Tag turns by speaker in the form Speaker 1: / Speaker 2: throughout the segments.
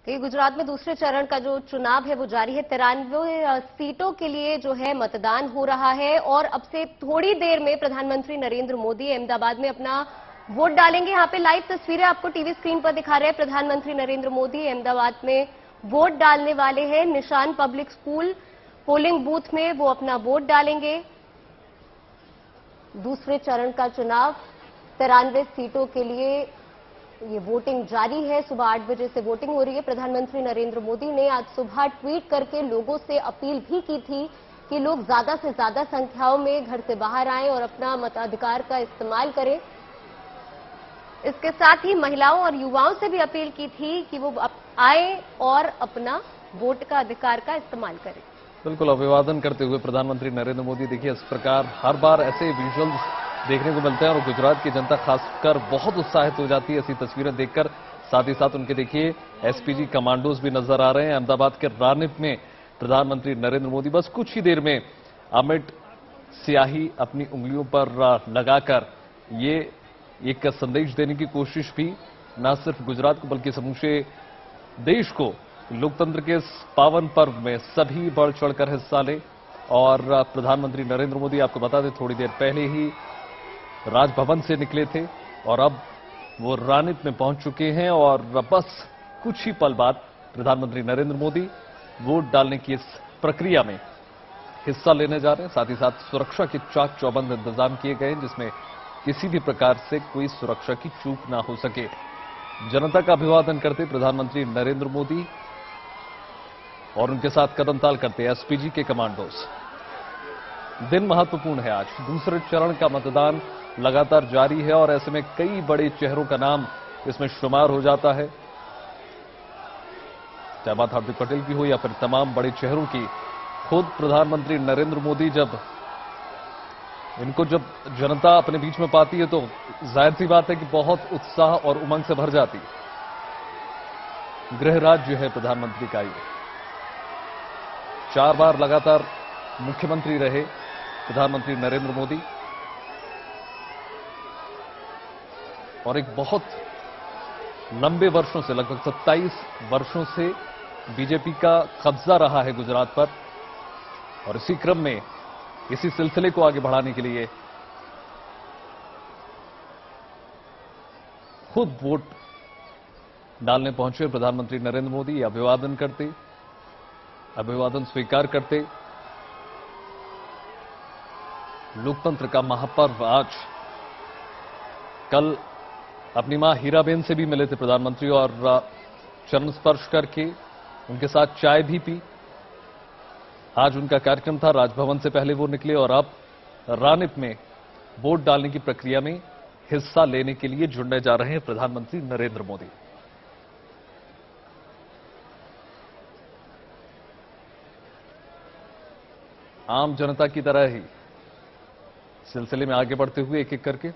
Speaker 1: कि गुजरात में दूसरे चरण का जो चुनाव है वो जारी है। 93 सीटों के लिए जो है मतदान हो रहा है और अब से थोड़ी देर में प्रधानमंत्री नरेंद्र मोदी अहमदाबाद में अपना वोट डालेंगे। यहाँ पे लाइव तस्वीरें आपको टीवी स्क्रीन पर दिखा रहे हैं। प्रधानमंत्री नरेंद्र मोदी अहमदाबाद में वोट डालने वाले हैं। निशान पब्लिक स्कूल पोलिंग बूथ में वो अपना वोट डालेंगे। दूसरे चरण का चुनाव 93 सीटों के लिए ये वोटिंग जारी है। सुबह 8 बजे से वोटिंग हो रही है। प्रधानमंत्री नरेंद्र मोदी ने आज सुबह ट्वीट करके लोगों से अपील भी की थी कि लोग ज्यादा से ज्यादा संख्याओं में घर से बाहर आएं और अपना मताधिकार का इस्तेमाल करें। इसके साथ ही महिलाओं और युवाओं से भी अपील की थी कि वो आए और अपना वोट का अधिकार का इस्तेमाल करें।
Speaker 2: बिल्कुल, अभिवादन करते हुए प्रधानमंत्री नरेंद्र मोदी देखिए इस प्रकार हर बार ऐसे विजुअल्स देखने को मिलते हैं और गुजरात की जनता खासकर बहुत उत्साहित हो जाती है ऐसी तस्वीरें देखकर। साथ ही साथ उनके देखिए एसपीजी कमांडोज भी नजर आ रहे हैं। अहमदाबाद के रानिप में प्रधानमंत्री नरेंद्र मोदी बस कुछ ही देर में अमिट स्याही अपनी उंगलियों पर लगाकर ये एक संदेश देने की कोशिश भी न सिर्फ गुजरात को बल्कि समूचे देश को लोकतंत्र के इस पावन पर्व में सभी बढ़ चढ़कर हिस्सा ले। और प्रधानमंत्री नरेंद्र मोदी आपको बता दें थोड़ी देर पहले ही राजभवन से निकले थे और अब वो रानिप में पहुंच चुके हैं और बस कुछ ही पल बाद प्रधानमंत्री नरेंद्र मोदी वोट डालने की इस प्रक्रिया में हिस्सा लेने जा रहे हैं। साथ ही साथ सुरक्षा के चाक चौबंद इंतजाम किए गए हैं जिसमें किसी भी प्रकार से कोई सुरक्षा की चूक ना हो सके। जनता का अभिवादन करते प्रधानमंत्री नरेंद्र मोदी और उनके साथ कदमताल करते एसपीजी के कमांडोज। दिन महत्वपूर्ण है। आज दूसरे चरण का मतदान लगातार जारी है और ऐसे में कई बड़े चेहरों का नाम इसमें शुमार हो जाता है, चाहे बात हार्दिक पटेल की हो या फिर तमाम बड़े चेहरों की। खुद प्रधानमंत्री नरेंद्र मोदी जब जनता अपने बीच में पाती है तो जाहिर सी बात है कि बहुत उत्साह और उमंग से भर जाती है। गृह राज्य है प्रधानमंत्री का ये। 4 बार लगातार मुख्यमंत्री रहे प्रधानमंत्री नरेंद्र मोदी और एक बहुत लंबे वर्षों से लगभग 27 वर्षों से बीजेपी का कब्जा रहा है गुजरात पर। और इसी क्रम में इसी सिलसिले को आगे बढ़ाने के लिए खुद वोट डालने पहुंचे प्रधानमंत्री नरेंद्र मोदी। अभिवादन स्वीकार करते। लोकतंत्र का महापर्व आज। कल अपनी मां हीराबेन से भी मिले थे प्रधानमंत्री और चरण स्पर्श करके उनके साथ चाय भी पी। आज उनका कार्यक्रम था। राजभवन से पहले वो निकले और अब रानिप में वोट डालने की प्रक्रिया में हिस्सा लेने के लिए जुड़ने जा रहे हैं प्रधानमंत्री नरेंद्र मोदी। आम जनता की तरह ही सिलसिले में आगे बढ़ते हुए एक एक करके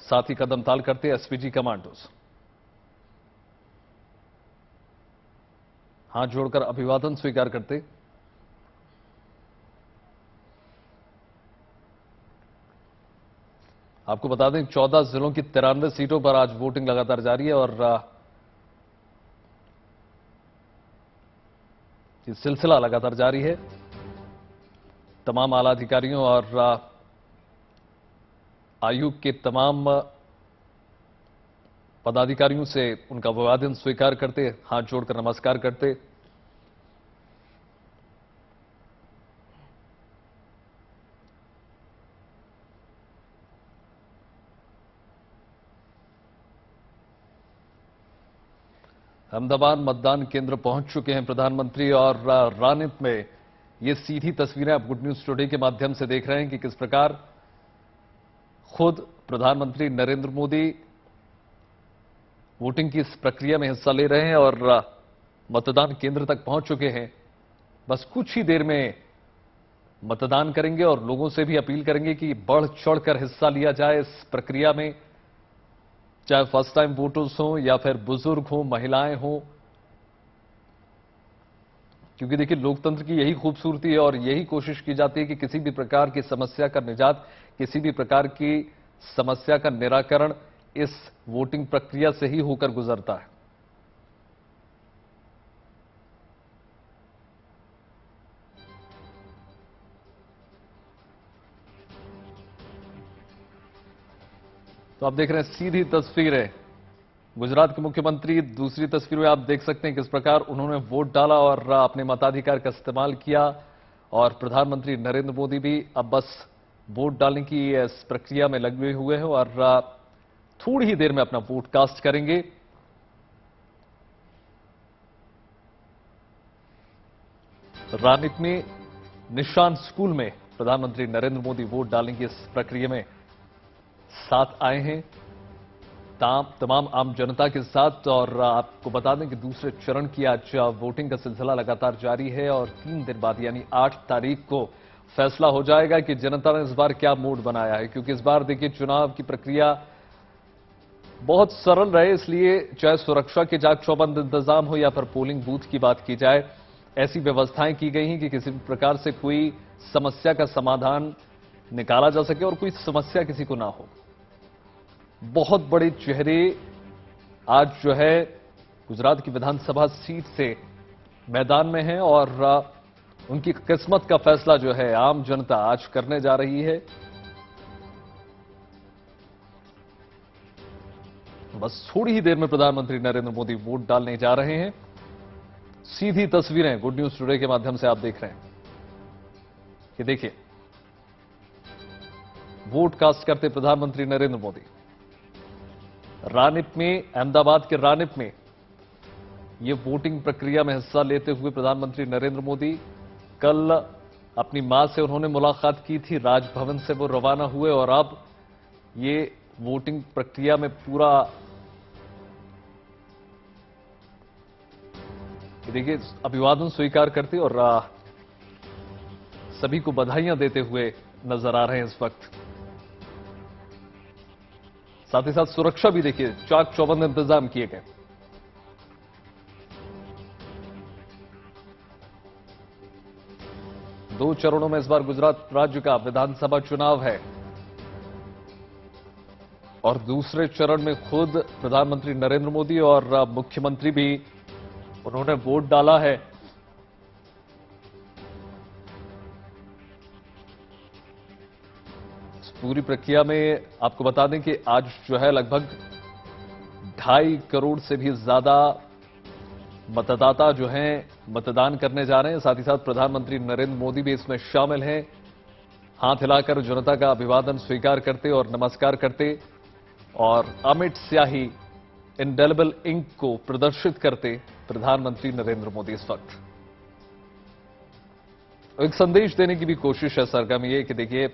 Speaker 2: साथ ही कदमताल करते एसपीजी कमांडोज। हाथ जोड़कर अभिवादन स्वीकार करते। आपको बता दें 14 जिलों की 93 सीटों पर आज वोटिंग लगातार जारी है और ये सिलसिला लगातार जारी है। तमाम आला अधिकारियों और आयोग के तमाम पदाधिकारियों से उनका अभिवादन स्वीकार करते, हाथ जोड़कर नमस्कार करते। अहमदाबाद मतदान केंद्र पहुंच चुके हैं प्रधानमंत्री और रानिप में ये सीधी तस्वीरें आप गुड न्यूज टुडे के माध्यम से देख रहे हैं कि किस प्रकार खुद प्रधानमंत्री नरेंद्र मोदी वोटिंग की इस प्रक्रिया में हिस्सा ले रहे हैं और मतदान केंद्र तक पहुंच चुके हैं। बस कुछ ही देर में मतदान करेंगे और लोगों से भी अपील करेंगे कि बढ़ चढ़कर हिस्सा लिया जाए इस प्रक्रिया में, चाहे फर्स्ट टाइम वोटर्स हों या फिर बुजुर्ग हों, महिलाएं हों। क्योंकि देखिए लोकतंत्र की यही खूबसूरती है और यही कोशिश की जाती है कि किसी भी प्रकार की समस्या का निजात, किसी भी प्रकार की समस्या का निराकरण इस वोटिंग प्रक्रिया से ही होकर गुजरता है। तो आप देख रहे हैं सीधी तस्वीरें गुजरात के मुख्यमंत्री। दूसरी तस्वीर में आप देख सकते हैं किस प्रकार उन्होंने वोट डाला और अपने मताधिकार का इस्तेमाल किया। और प्रधानमंत्री नरेंद्र मोदी भी अब बस वोट डालने की इस प्रक्रिया में लगे हुए हैं और थोड़ी ही देर में अपना वोट कास्ट करेंगे। रानिप में निशान स्कूल में प्रधानमंत्री नरेंद्र मोदी वोट डालने की इस प्रक्रिया में साथ आए हैं तमाम आम जनता के साथ। और आपको बता दें कि दूसरे चरण की आज वोटिंग का सिलसिला लगातार जारी है और 3 दिन बाद यानी 8 तारीख को फैसला हो जाएगा कि जनता ने इस बार क्या मूड बनाया है। क्योंकि इस बार देखिए चुनाव की प्रक्रिया बहुत सरल रहे, इसलिए चाहे सुरक्षा के चाक चौबंद इंतजाम हो या फिर पोलिंग बूथ की बात की जाए, ऐसी व्यवस्थाएं की गई हैं कि किसी भी प्रकार से कोई समस्या का समाधान निकाला जा सके और कोई समस्या किसी को ना हो। बहुत बड़े चेहरे आज जो है गुजरात की विधानसभा सीट से मैदान में हैं और उनकी किस्मत का फैसला जो है आम जनता आज करने जा रही है। बस थोड़ी ही देर में प्रधानमंत्री नरेंद्र मोदी वोट डालने जा रहे हैं। सीधी तस्वीरें गुड न्यूज टुडे के माध्यम से आप देख रहे हैं कि देखिए वोट कास्ट करते प्रधानमंत्री नरेंद्र मोदी। रानिप में, अहमदाबाद के रानिप में ये वोटिंग प्रक्रिया में हिस्सा लेते हुए प्रधानमंत्री नरेंद्र मोदी कल अपनी मां से उन्होंने मुलाकात की थी, राजभवन से वो रवाना हुए और अब ये वोटिंग प्रक्रिया में पूरा देखिए अभिवादन स्वीकार करते और सभी को बधाइयां देते हुए नजर आ रहे हैं इस वक्त। साथ ही साथ सुरक्षा भी देखिए चाक चौबंद इंतजाम किए गए। दो चरणों में इस बार गुजरात राज्य का विधानसभा चुनाव है और दूसरे चरण में खुद प्रधानमंत्री नरेंद्र मोदी और मुख्यमंत्री भी उन्होंने वोट डाला है। पूरी प्रक्रिया में आपको बता दें कि आज जो है लगभग 2.5 करोड़ से भी ज्यादा मतदाता जो हैं मतदान करने जा रहे हैं। साथ ही साथ प्रधानमंत्री नरेंद्र मोदी भी इसमें शामिल हैं। हाथ हिलाकर जनता का अभिवादन स्वीकार करते और नमस्कार करते और अमिट स्याही इंडेलिबल इंक को प्रदर्शित करते प्रधानमंत्री नरेंद्र मोदी इस वक्त एक संदेश देने की भी कोशिश है सरगर्मी ये कि देखिए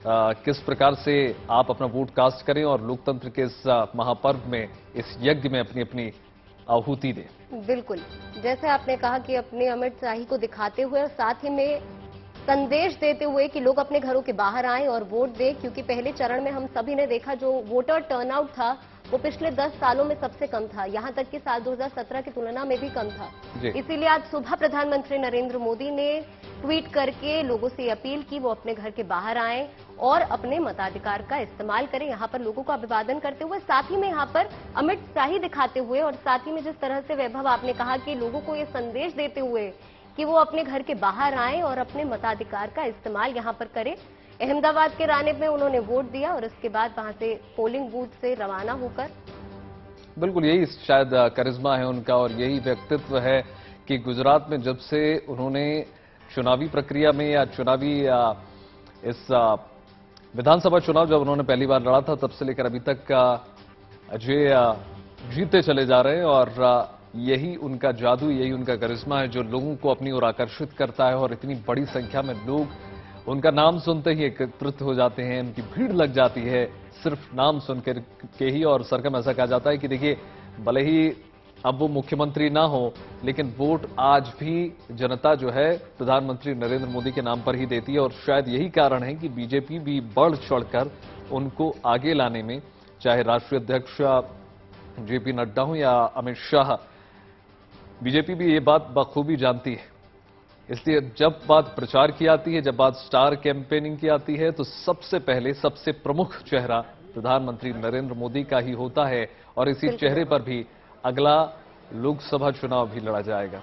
Speaker 2: किस प्रकार से आप अपना वोट कास्ट करें और लोकतंत्र के इस महापर्व में, इस यज्ञ में अपनी अपनी आहुति दें।
Speaker 1: बिल्कुल, जैसे आपने कहा कि अपने अमिट शाही को दिखाते हुए और साथ ही में संदेश देते हुए कि लोग अपने घरों के बाहर आएं और वोट दें, क्योंकि पहले चरण में हम सभी ने देखा जो वोटर टर्नआउट था वो पिछले 10 सालों में सबसे कम था, यहां तक कि साल 2017 की तुलना में भी कम था। इसीलिए आज सुबह प्रधानमंत्री नरेंद्र मोदी ने ट्वीट करके लोगों से अपील की वो अपने घर के बाहर आएं और अपने मताधिकार का इस्तेमाल करें। यहां पर लोगों को अभिवादन करते हुए, साथ ही में यहां पर अमिट शाही दिखाते हुए और साथ ही में जिस तरह से वैभव आपने कहा कि लोगों को ये संदेश देते हुए कि वो अपने घर के बाहर आएं और अपने मताधिकार का इस्तेमाल यहां पर करें। अहमदाबाद के रानिप में उन्होंने वोट दिया और उसके बाद वहां से पोलिंग बूथ से रवाना होकर
Speaker 2: बिल्कुल यही शायद करिश्मा है उनका और यही व्यक्तित्व है कि गुजरात में जब से उन्होंने चुनावी प्रक्रिया में या चुनावी इस विधानसभा चुनाव जब उन्होंने पहली बार लड़ा था तब से लेकर अभी तक अजय जीते चले जा रहे हैं और यही उनका जादू, यही उनका करिश्मा है जो लोगों को अपनी ओर आकर्षित करता है और इतनी बड़ी संख्या में लोग उनका नाम सुनते ही एकत्रित हो जाते हैं, उनकी भीड़ लग जाती है सिर्फ नाम सुनकर के ही। और सरगम ऐसा कहा जाता है कि देखिए भले ही अब वो मुख्यमंत्री ना हो लेकिन वोट आज भी जनता जो है प्रधानमंत्री नरेंद्र मोदी के नाम पर ही देती है और शायद यही कारण है कि बीजेपी भी बढ़ चढ़कर उनको आगे लाने में, चाहे राष्ट्रीय अध्यक्ष जेपी नड्डा हो या अमित शाह, बीजेपी भी ये बात बखूबी जानती है। इसलिए जब बात प्रचार की आती है, जब बात स्टार कैंपेनिंग की आती है तो सबसे पहले सबसे प्रमुख चेहरा प्रधानमंत्री नरेंद्र मोदी का ही होता है और इसी चेहरे पर भी अगला लोकसभा चुनाव भी लड़ा जाएगा।